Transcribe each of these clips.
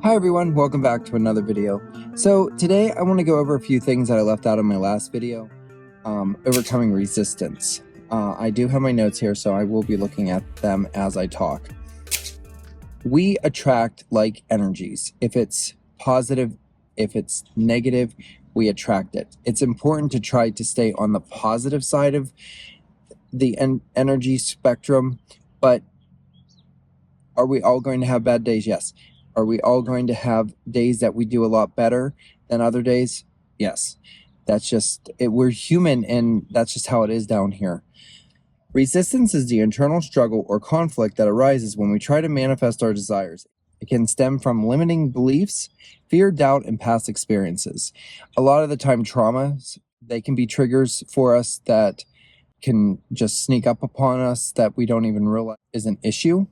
Hi everyone, welcome back to another video. So today I want to go over a few things that I left out in my last video, overcoming resistance. I do have my notes here, so I will be looking at them as I talk. We attract like energies. If it's positive, if it's negative, we attract it. It's important to try to stay on the positive side of the energy spectrum, but are we all going to have bad days? Yes. Are we all going to have days that we do a lot better than other days? Yes. That's just it. We're human, and that's just how it is down here. Resistance is the internal struggle or conflict that arises when we try to manifest our desires. It can stem from limiting beliefs, fear, doubt, and past experiences. A lot of the time, traumas, they can be triggers for us that can just sneak up upon us that we don't even realize is an issue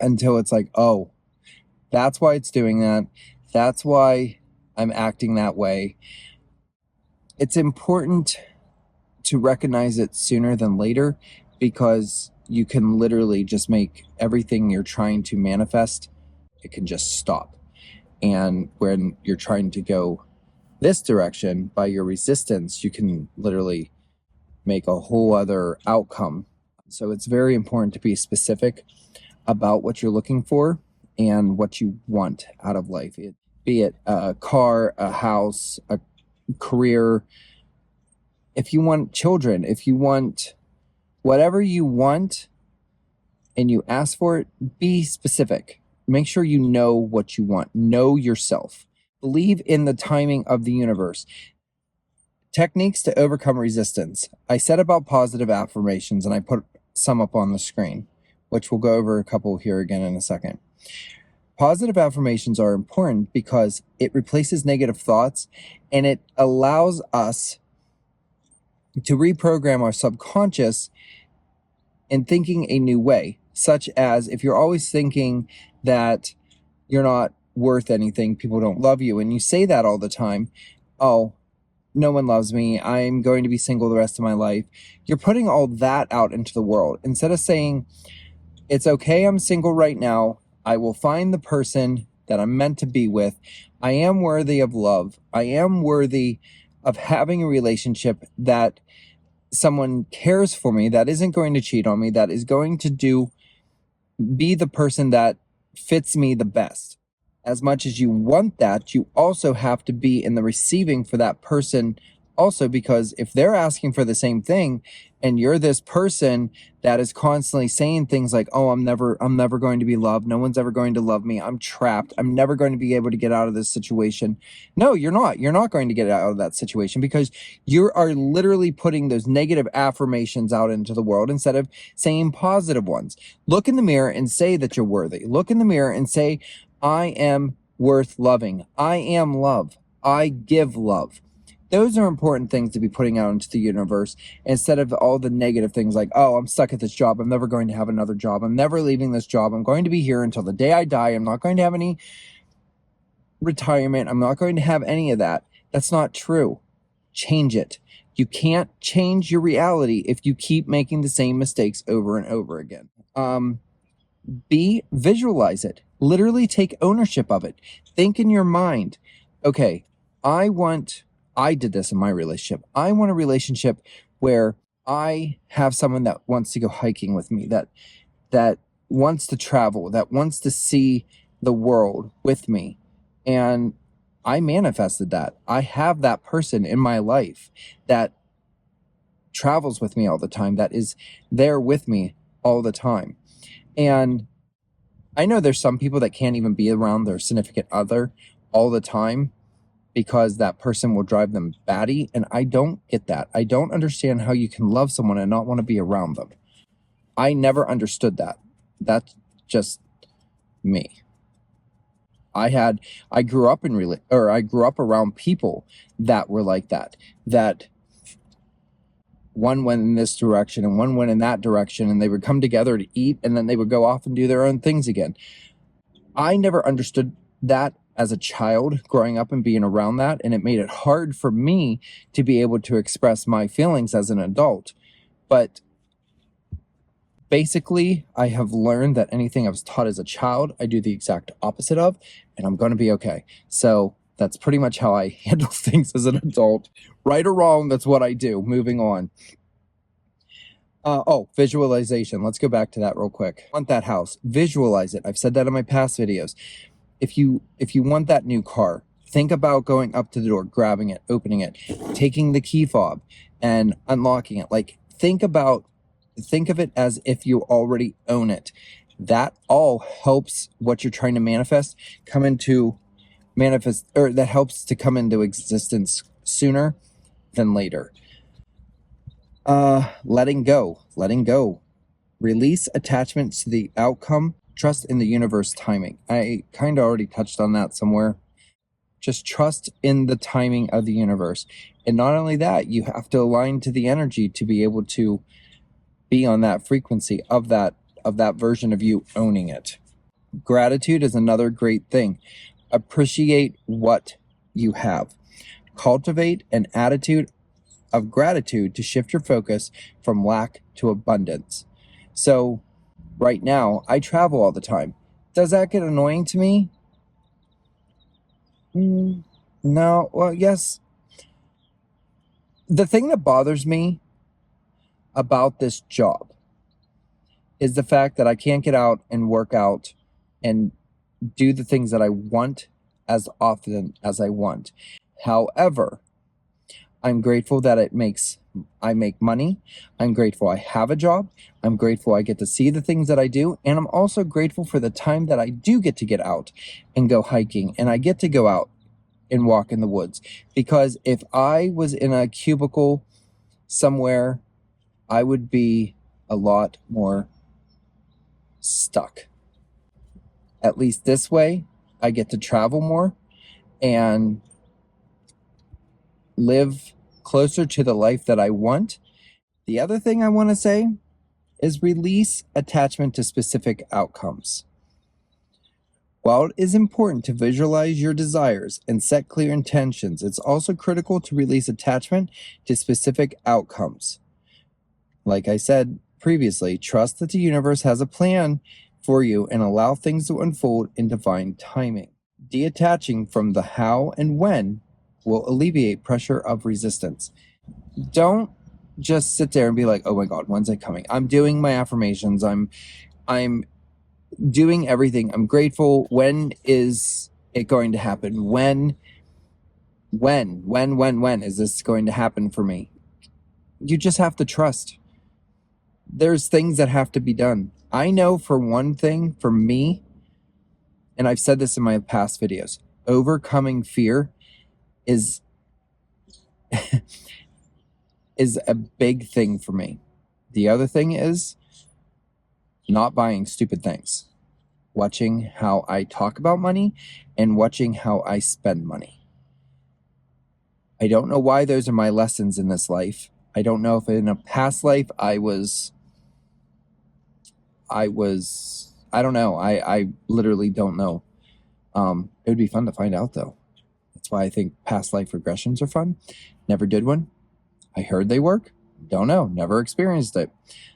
until it's like, oh, that's why it's doing that. That's why I'm acting that way. It's important to recognize it sooner than later, because you can literally just make everything you're trying to manifest, it can just stop. And when you're trying to go this direction by your resistance, you can literally make a whole other outcome. So it's very important to be specific about what you're looking for and what you want out of life, be it a car, a house, a career. If you want children, if you want whatever you want and you ask for it, be specific. Make sure you know what you want. Know yourself. Believe in the timing of the universe. Techniques to overcome resistance. I said about positive affirmations, and I put some up on the screen, which we'll go over a couple here again in a second. Positive affirmations are important because it replaces negative thoughts, and it allows us to reprogram our subconscious in thinking a new way, such as if you're always thinking that you're not worth anything, people don't love you, and you say that all the time, oh, no one loves me, I'm going to be single the rest of my life. You're putting all that out into the world instead of saying, it's okay, I'm single right now. I will find the person that I'm meant to be with. I am worthy of love. I am worthy of having a relationship that someone cares for me, that isn't going to cheat on me, that is going to be the person that fits me the best. As much as you want that, you also have to be in the receiving for that person also, because if they're asking for the same thing and you're this person that is constantly saying things like, oh, I'm never going to be loved, no one's ever going to love me, I'm trapped, I'm never going to be able to get out of this situation. No, you're not going to get out of that situation, because you are literally putting those negative affirmations out into the world instead of saying positive ones. Look in the mirror and say that you're worthy. Look in the mirror and say, I am worth loving. I am love. I give love. Those are important things to be putting out into the universe instead of all the negative things like, oh, I'm stuck at this job. I'm never going to have another job. I'm never leaving this job. I'm going to be here until the day I die. I'm not going to have any retirement. I'm not going to have any of that. That's not true. Change it. You can't change your reality if you keep making the same mistakes over and over again. Visualize it. Literally take ownership of it. Think in your mind, okay, I did this in my relationship. I want a relationship where I have someone that wants to go hiking with me, that wants to travel, that wants to see the world with me. And I manifested that. I have that person in my life that travels with me all the time, that is there with me all the time. And I know there's some people that can't even be around their significant other all the time because that person will drive them batty. And I don't get that. I don't understand how you can love someone and not want to be around them. I never understood that. That's just me. I grew up around people that were like that, that one went in this direction and one went in that direction, and they would come together to eat and then they would go off and do their own things again. I never understood that as a child growing up and being around that, and it made it hard for me to be able to express my feelings as an adult. But Basically, I have learned that anything I was taught as a child, I do the exact opposite of, and I'm going to be okay. So that's pretty much how I handle things as an adult. Right or wrong, that's what I do. Moving on. Visualization. Let's go back to that real quick. Want that house, visualize it. I've said that in my past videos. If you want that new car, think about going up to the door, grabbing it, opening it, taking the key fob and unlocking it. Like, think of it as if you already own it. That all helps what you're trying to manifest that helps to come into existence sooner than later. Letting go. Release attachments to the outcome. Trust in the universe timing. I kind of already touched on that somewhere. Just trust in the timing of the universe. And not only that, you have to align to the energy to be able to be on that frequency of that version of you owning it. Gratitude is another great thing. Appreciate what you have. Cultivate an attitude of gratitude to shift your focus from lack to abundance. So right now, I travel all the time. Does that get annoying to me? No. Well, yes. The thing that bothers me about this job is the fact that I can't get out and work out and do the things that I want as often as I want. However, I'm grateful that I make money. I'm grateful I have a job. I'm grateful I get to see the things that I do. And I'm also grateful for the time that I do get to get out and go hiking, and I get to go out and walk in the woods. Because if I was in a cubicle somewhere, I would be a lot more stuck. At least this way, I get to travel more and live closer to the life that I want. The other thing I want to say is release attachment to specific outcomes. While it is important to visualize your desires and set clear intentions, it's also critical to release attachment to specific outcomes. Like I said previously, trust that the universe has a plan for you and allow things to unfold in divine timing. Detaching from the how and when will alleviate pressure of resistance. Don't just sit there and be like, oh my God, when's it coming? I'm doing my affirmations. I'm doing everything. I'm grateful. When is it going to happen? When is this going to happen for me? You just have to trust. There's things that have to be done. I know for one thing, for me, and I've said this in my past videos, overcoming fear is a big thing for me. The other thing is not buying stupid things, watching how I talk about money and watching how I spend money. I don't know why those are my lessons in this life. I don't know if in a past life I don't know. I literally don't know. It would be fun to find out though. That's why I think past life regressions are fun. Never did one. I heard they work. Don't know. Never experienced it.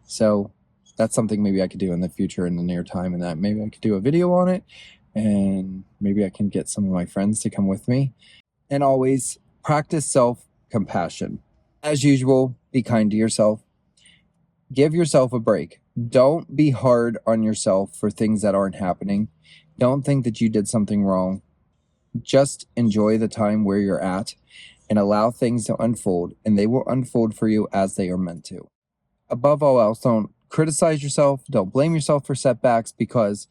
So that's something maybe I could do in the future, in the near time, and that maybe I could do a video on it, and maybe I can get some of my friends to come with me. And always practice self-compassion. As usual, be kind to yourself. Give yourself a break. Don't be hard on yourself for things that aren't happening. Don't think that you did something wrong. Just enjoy the time where you're at and allow things to unfold, and they will unfold for you as they are meant to. Above all else, don't criticize yourself. Don't blame yourself for setbacks, because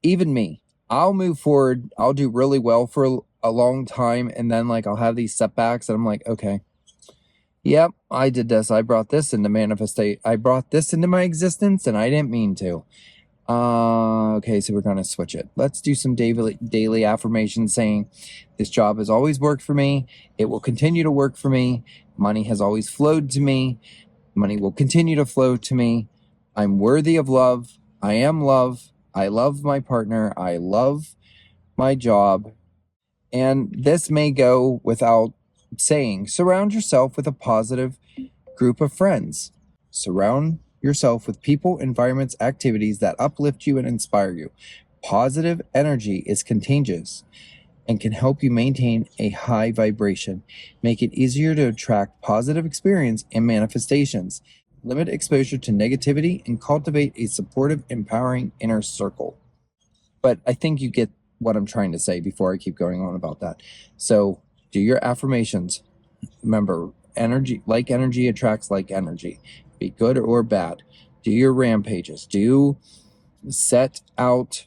even me, I'll move forward. I'll do really well for a long time, and then I'll have these setbacks and I'm like, okay, yep, I did this. I brought this into manifestation. I brought this into my existence and I didn't mean to. Okay, so we're going to switch it. Let's do some daily affirmations saying, this job has always worked for me. It will continue to work for me. Money has always flowed to me. Money will continue to flow to me. I'm worthy of love. I am love. I love my partner. I love my job. And this may go without saying. Surround yourself with a positive group of friends. Surround yourself with people, environments, activities that uplift you and inspire you. Positive energy is contagious and can help you maintain a high vibration, make it easier to attract positive experience and manifestations, limit exposure to negativity, and cultivate a supportive, empowering inner circle. But I think you get what I'm trying to say before I keep going on about that. So do your affirmations. Remember, like energy attracts like energy, be good or bad. Do your rampages. Do set out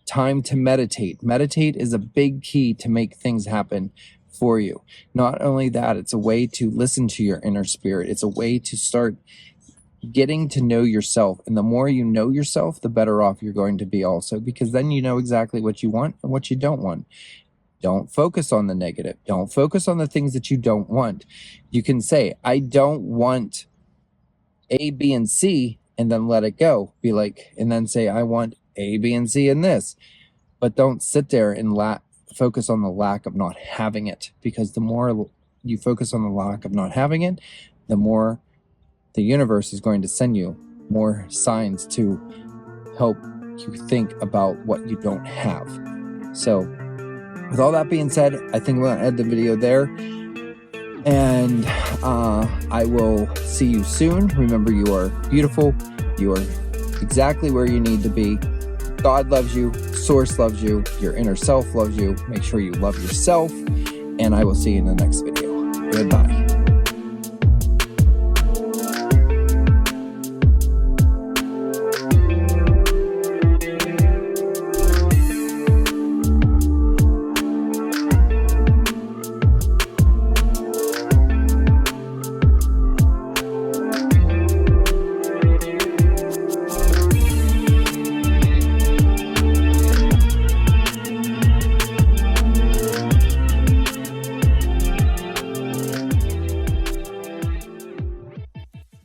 time to meditate. Meditate is a big key to make things happen for you. Not only that, it's a way to listen to your inner spirit. It's a way to start getting to know yourself. And the more you know yourself, the better off you're going to be also, because then you know exactly what you want and what you don't want. Don't focus on the negative. Don't focus on the things that you don't want. You can say, I don't want A, B, and C, and then let it go. Be like, and then say, I want A, B, and C in this. But don't sit there and focus on the lack of not having it, because the more you focus on the lack of not having it, the more the universe is going to send you more signs to help you think about what you don't have. So with all that being said, I think I'm going to end the video there. And I will see you soon. Remember, you are beautiful. You are exactly where you need to be. God loves you. Source loves you. Your inner self loves you. Make sure you love yourself. And I will see you in the next video. Goodbye.